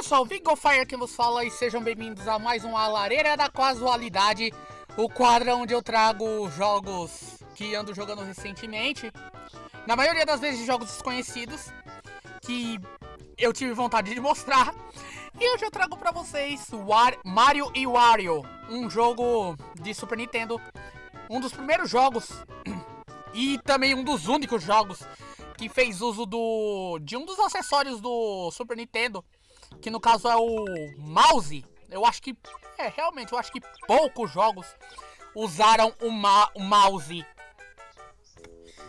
pessoal, Vigofire que vos fala e sejam bem-vindos a mais uma Lareira da Casualidade, o quadro onde eu trago jogos que ando jogando recentemente, na maioria das vezes jogos desconhecidos, que eu tive vontade de mostrar, e hoje eu trago pra vocês Mario e Wario, um jogo de Super Nintendo, um dos primeiros jogos e também um dos únicos jogos que fez uso de um dos acessórios do Super Nintendo, que no caso é o mouse. Eu acho que, realmente, eu acho que poucos jogos usaram o mouse.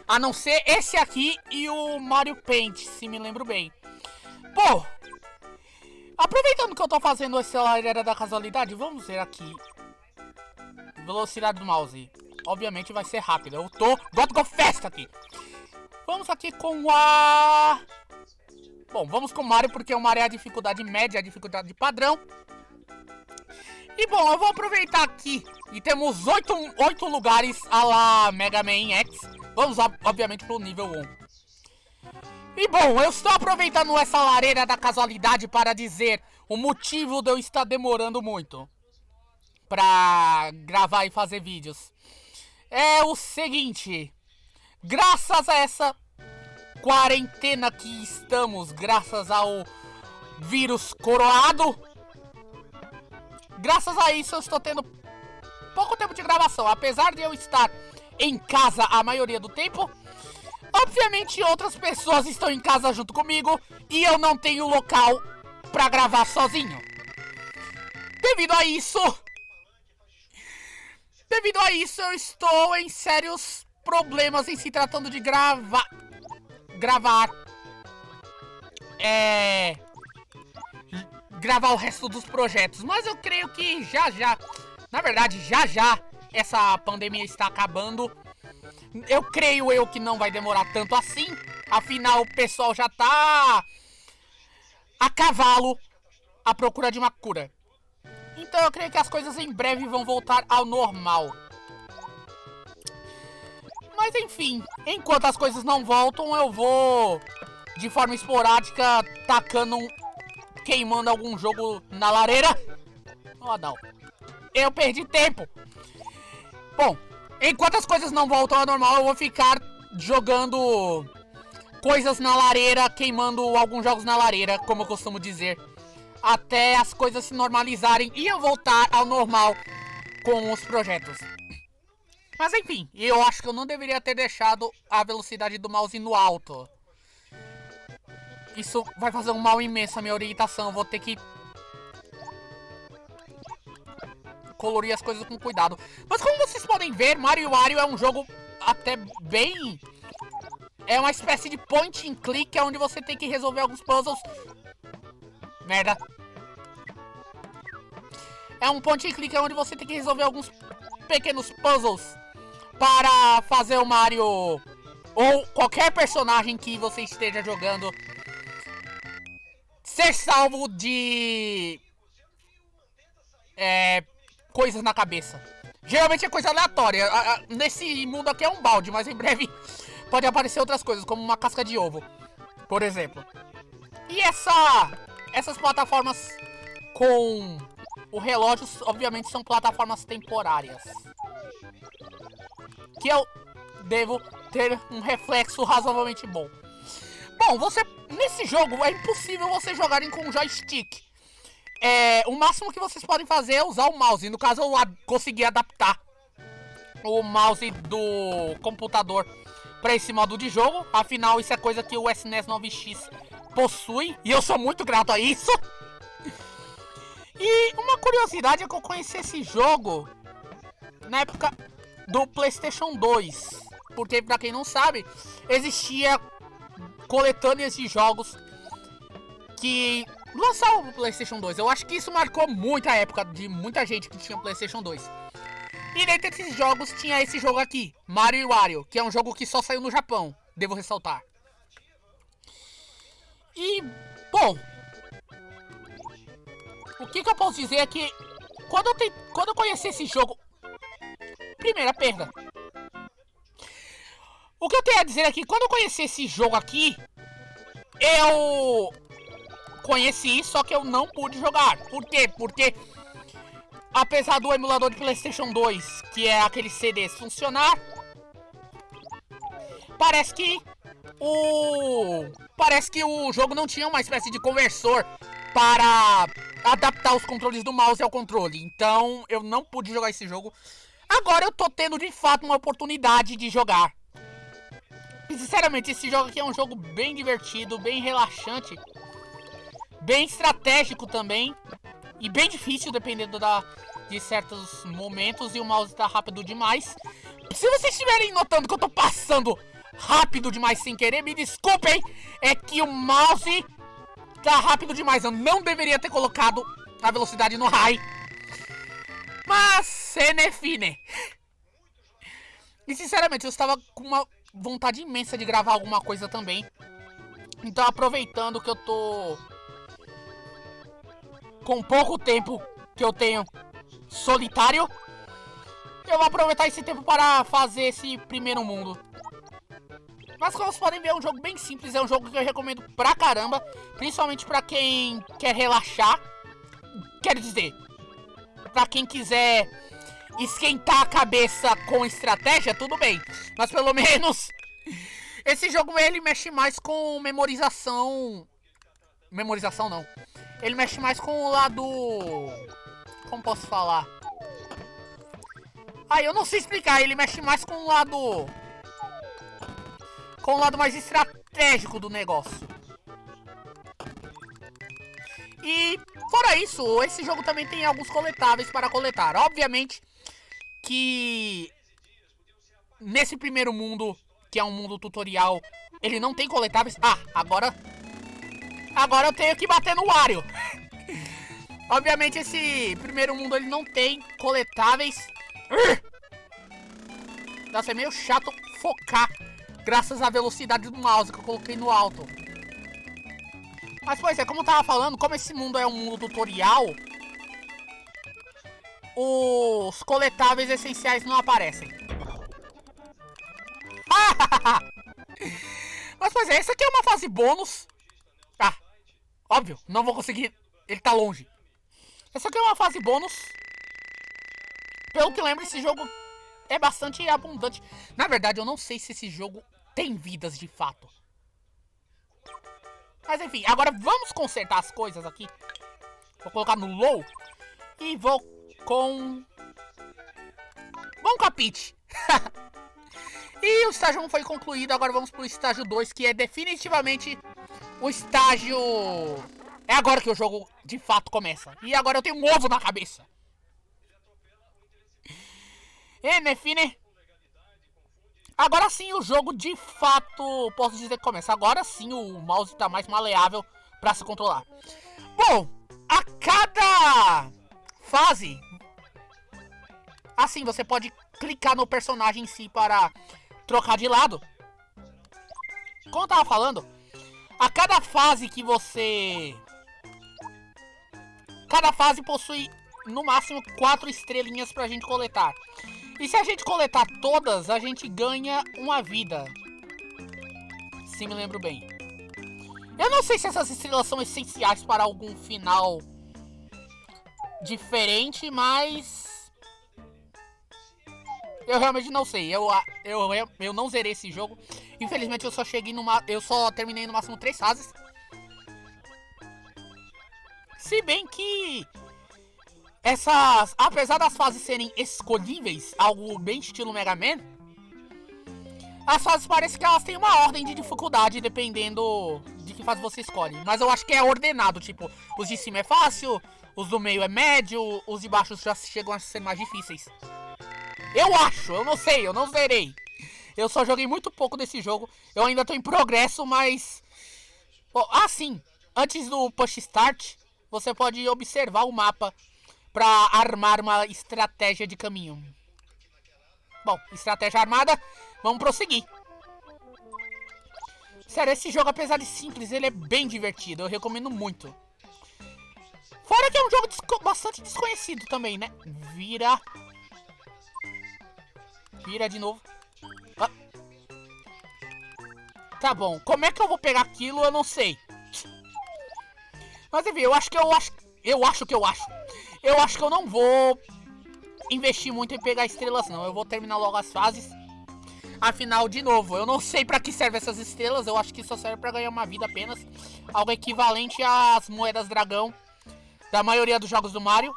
A não ser esse aqui e o Mario Paint, se me lembro bem. Pô, aproveitando que eu tô fazendo essa lareira da casualidade, vamos ver aqui. Velocidade do mouse. Obviamente vai ser rápido, eu tô Got Go Fast aqui. Vamos aqui com a... Bom, vamos com o Mario, porque o Mario é a dificuldade média, a dificuldade padrão. E bom, eu vou aproveitar aqui. E temos 8 lugares a la Mega Man X. Vamos, obviamente, pro nível 1. E bom, eu estou aproveitando essa lareira da casualidade para dizer o motivo de eu estar demorando muito pra gravar e fazer vídeos. É o seguinte... Graças a essa quarentena que estamos, graças ao vírus coroado, graças a isso eu estou tendo pouco tempo de gravação. Apesar de eu estar em casa a maioria do tempo, obviamente outras pessoas estão em casa junto comigo e eu não tenho local para gravar sozinho. Devido a isso, eu estou em sérios problemas em se tratando de gravar o resto dos projetos, mas eu creio que já essa pandemia está acabando. Eu creio que não vai demorar tanto assim, afinal o pessoal já tá a cavalo à procura de uma cura. Então eu creio que as coisas em breve vão voltar ao normal. Mas enfim, enquanto as coisas não voltam, eu vou, de forma esporádica, queimando algum jogo na lareira. Oh, não. Eu perdi tempo. Bom, enquanto as coisas não voltam ao normal, eu vou ficar jogando coisas na lareira, queimando alguns jogos na lareira, como eu costumo dizer, até as coisas se normalizarem e eu voltar ao normal com os projetos. Mas enfim, eu acho que eu não deveria ter deixado a velocidade do mouse no alto. Isso vai fazer um mal imenso à minha orientação. Eu vou ter que colorir as coisas com cuidado. Mas como vocês podem ver, Mario Wario é um jogo até bem... É uma espécie de point and click, onde você tem que resolver alguns puzzles. Merda. É um point and click onde você tem que resolver alguns pequenos puzzles para fazer o Mario ou qualquer personagem que você esteja jogando ser salvo de coisas na cabeça. Geralmente é coisa aleatória. Nesse mundo aqui é um balde, mas em breve pode aparecer outras coisas, como uma casca de ovo, por exemplo. E essas plataformas com o relógio, obviamente, são plataformas temporárias, que eu devo ter um reflexo razoavelmente bom. Bom, nesse jogo é impossível você jogarem com joystick. O máximo que vocês podem fazer é usar o mouse. No caso, eu consegui adaptar o mouse do computador para esse modo de jogo. Afinal, isso é coisa que o SNES 9X possui, e eu sou muito grato a isso. E uma curiosidade é que eu conheci esse jogo na época do PlayStation 2, porque, pra quem não sabe, existia coletâneas de jogos que lançavam no PlayStation 2. Eu acho que isso marcou muito a época de muita gente que tinha PlayStation 2. E dentre esses jogos tinha esse jogo aqui, Mario e Wario, que é um jogo que só saiu no Japão, devo ressaltar. E, bom, o que eu posso dizer é que quando eu conheci esse jogo... Primeira perda. O que eu tenho a dizer é que quando eu conheci esse jogo aqui, eu conheci, só que eu não pude jogar. Por quê? Porque apesar do emulador de PlayStation 2, que é aquele CDs, funcionar, parece que o jogo não tinha uma espécie de conversor para adaptar os controles do mouse ao controle. Então eu não pude jogar esse jogo. Agora eu tô tendo de fato uma oportunidade de jogar. E sinceramente, esse jogo aqui é um jogo bem divertido, bem relaxante, bem estratégico também, e bem difícil dependendo de certos momentos, e o mouse tá rápido demais. Se vocês estiverem notando que eu tô passando rápido demais sem querer, me desculpem, é que o mouse tá rápido demais. Eu não deveria ter colocado a velocidade no high, mas Senefine. E sinceramente, eu estava com uma vontade imensa de gravar alguma coisa também. Então, aproveitando que eu tô com pouco tempo que eu tenho solitário, eu vou aproveitar esse tempo para fazer esse primeiro mundo. Mas como vocês podem ver, é um jogo bem simples, é um jogo que eu recomendo pra caramba, principalmente pra quem quer relaxar. Quero dizer, pra quem quiser esquentar a cabeça com estratégia, tudo bem. Mas pelo menos esse jogo ele mexe mais com memorização. Memorização não. Ele mexe mais com o lado... Como posso falar? Eu não sei explicar. Ele mexe mais com o lado... Com o lado mais estratégico do negócio. E fora isso, esse jogo também tem alguns coletáveis para coletar. Obviamente que nesse primeiro mundo, que é um mundo tutorial, ele não tem coletáveis. Agora eu tenho que bater no Wario. Obviamente esse primeiro mundo ele não tem coletáveis. Nossa, é meio chato focar graças à velocidade do mouse que eu coloquei no alto. Mas pois é, como eu tava falando, como esse mundo é um mundo tutorial, os coletáveis essenciais não aparecem. Mas pois é, essa aqui é uma fase bônus. Óbvio, não vou conseguir, ele tá longe. Essa aqui é uma fase bônus. Pelo que lembro, esse jogo é bastante abundante. Na verdade, eu não sei se esse jogo tem vidas de fato. Mas enfim, agora vamos consertar as coisas aqui. Vou colocar no low. E vou com... Vamos com a Peach. E o estágio 1 foi concluído. Agora vamos pro estágio 2, que é definitivamente o estágio... É agora que o jogo de fato começa. E agora eu tenho um ovo na cabeça. Nefine. Agora sim o jogo de fato, posso dizer que começa. Agora sim o mouse tá mais maleável pra se controlar. Bom, a cada fase, assim, você pode clicar no personagem em si para trocar de lado. Como eu tava falando, a cada fase que você... Cada fase possui no máximo 4 estrelinhas pra gente coletar. E se a gente coletar todas, a gente ganha uma vida. Se me lembro bem. Eu não sei se essas estrelas são essenciais para algum final diferente, mas... Eu realmente não sei. Eu não zerei esse jogo. Infelizmente eu só terminei no máximo 3 fases. Se bem que... apesar das fases serem escolhíveis, algo bem estilo Mega Man, as fases parecem que elas têm uma ordem de dificuldade dependendo de que fase você escolhe. Mas eu acho que é ordenado, tipo, os de cima é fácil, os do meio é médio, os de baixo já chegam a ser mais difíceis. Eu acho, eu não sei, eu não zerei. Eu só joguei muito pouco desse jogo, eu ainda tô em progresso, mas... Bom, sim, antes do Push Start, você pode observar o mapa pra armar uma estratégia de caminho. Bom, estratégia armada, vamos prosseguir. Sério, esse jogo, apesar de simples, ele é bem divertido, eu recomendo muito. Fora que é um jogo bastante desconhecido também, né? Vira de novo. Tá bom, como é que eu vou pegar aquilo, eu não sei. Mas enfim, eu acho que eu não vou investir muito em pegar estrelas, não. Eu vou terminar logo as fases. Afinal, de novo, eu não sei pra que servem essas estrelas. Eu acho que só serve pra ganhar uma vida apenas. Algo equivalente às moedas dragão da maioria dos jogos do Mario.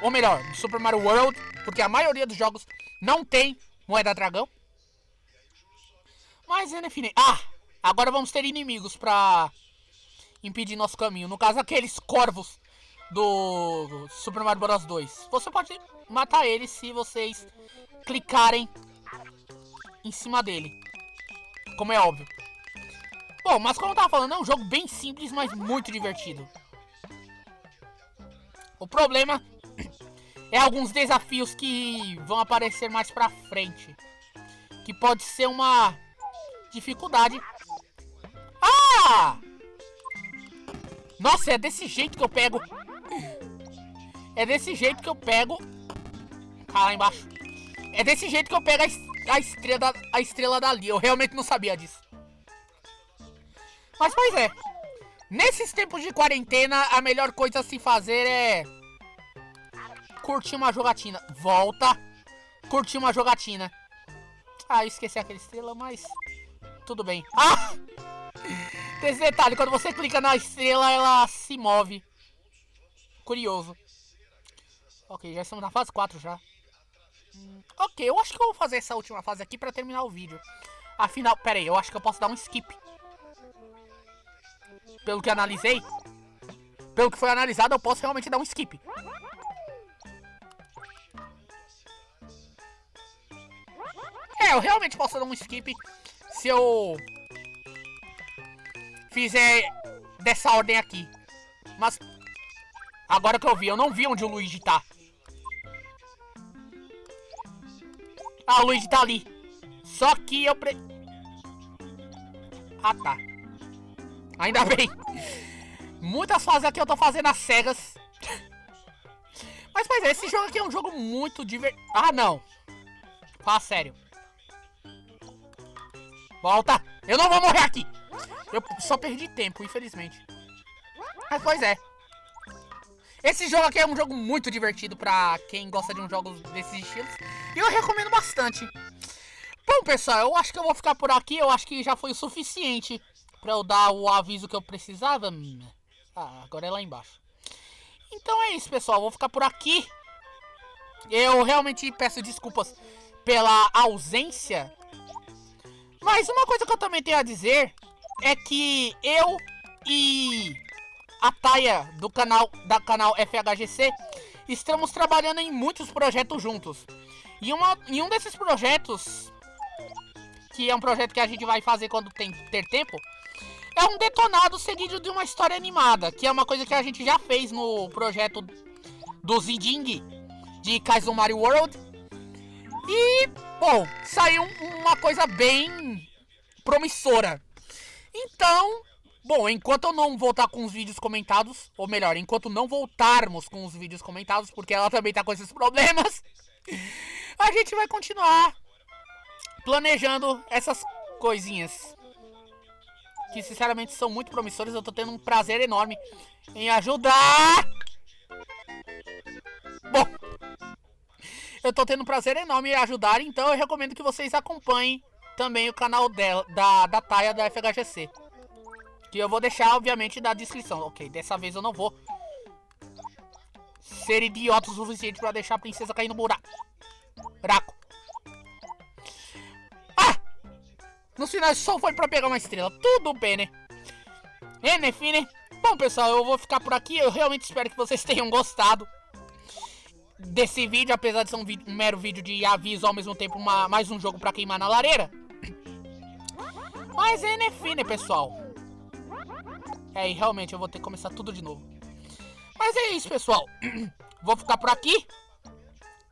Ou melhor, do Super Mario World. Porque a maioria dos jogos não tem moeda dragão. Mas, enfim. Agora vamos ter inimigos pra impedir nosso caminho. No caso, aqueles corvos do Super Mario Bros 2. Você pode matar eles se vocês clicarem em cima dele. Como é óbvio. Bom, mas como eu tava falando, é um jogo bem simples, mas muito divertido. O problema é alguns desafios que vão aparecer mais pra frente. Que pode ser uma dificuldade. Nossa, é desse jeito que eu pego. É desse jeito que eu pego. Cá lá embaixo. É desse jeito que eu pego a estrela dali. Eu realmente não sabia disso. Mas pois é. Nesses tempos de quarentena, a melhor coisa a se fazer é curtir uma jogatina. Volta. Curtir uma jogatina. Eu esqueci aquela estrela, mas tudo bem. Tem esse detalhe, quando você clica na estrela, ela se move. Curioso. Ok, já estamos na fase 4 já. Ok, eu acho que eu vou fazer essa última fase aqui pra terminar o vídeo. Afinal, pera aí, eu acho que eu posso dar um skip. Pelo que analisei. Pelo que foi analisado, eu posso realmente dar um skip. Eu realmente posso dar um skip se eu fizer dessa ordem aqui. Mas agora que eu vi, eu não vi onde o Luigi tá. O Luigi tá ali. Só que eu tá. Ainda bem. Muitas fases aqui eu tô fazendo às cegas. Mas pois é, esse jogo aqui é um jogo muito divertido. Não. Fala sério. Volta. Eu não vou morrer aqui. Eu só perdi tempo, infelizmente. Mas pois é. Esse jogo aqui é um jogo muito divertido pra quem gosta de um jogo desses estilos. E eu recomendo bastante. Bom, pessoal, eu acho que eu vou ficar por aqui. Eu acho que já foi o suficiente pra eu dar o aviso que eu precisava. Agora é lá embaixo. Então é isso, pessoal. Eu vou ficar por aqui. Eu realmente peço desculpas pela ausência. Mas uma coisa que eu também tenho a dizer é que eu e a Taya do canal FHGC estamos trabalhando em muitos projetos juntos. E um desses projetos, que é um projeto que a gente vai fazer quando ter tempo, é um detonado seguido de uma história animada, que é uma coisa que a gente já fez no projeto do Ziding de Kaizo Mario World. E, bom, saiu uma coisa bem promissora. Então, bom, enquanto eu não voltar com os vídeos comentados, ou melhor, enquanto não voltarmos com os vídeos comentados, porque ela também tá com esses problemas, a gente vai continuar planejando essas coisinhas que sinceramente são muito promissoras. Eu tô tendo um prazer enorme em ajudar. Bom, eu tô tendo um prazer enorme em ajudar, então eu recomendo que vocês acompanhem também o canal dela, da Taya da FHGC. Que eu vou deixar, obviamente, na descrição. Ok, dessa vez eu não vou ser idiota o suficiente pra deixar a princesa cair no buraco. No final só foi pra pegar uma estrela. Tudo bem, né? Enfim, né? Bom, pessoal, eu vou ficar por aqui. Eu realmente espero que vocês tenham gostado desse vídeo, apesar de ser um mero vídeo de aviso, ao mesmo tempo mais um jogo pra queimar na lareira. Mas enfim, né, pessoal? E realmente eu vou ter que começar tudo de novo. Mas é isso, pessoal. Vou ficar por aqui.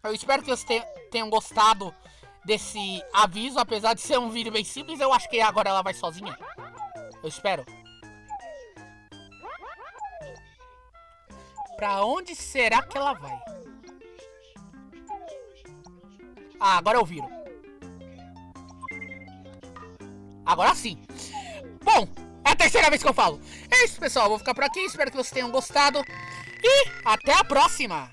Eu espero que vocês tenham gostado desse aviso, apesar de ser um vídeo bem simples. Eu acho que agora ela vai sozinha. Eu espero. Pra onde será que ela vai? Agora eu viro. Agora sim. Bom, É a terceira vez que eu falo. É isso, pessoal. Eu vou ficar por aqui. Espero que vocês tenham gostado. E até a próxima.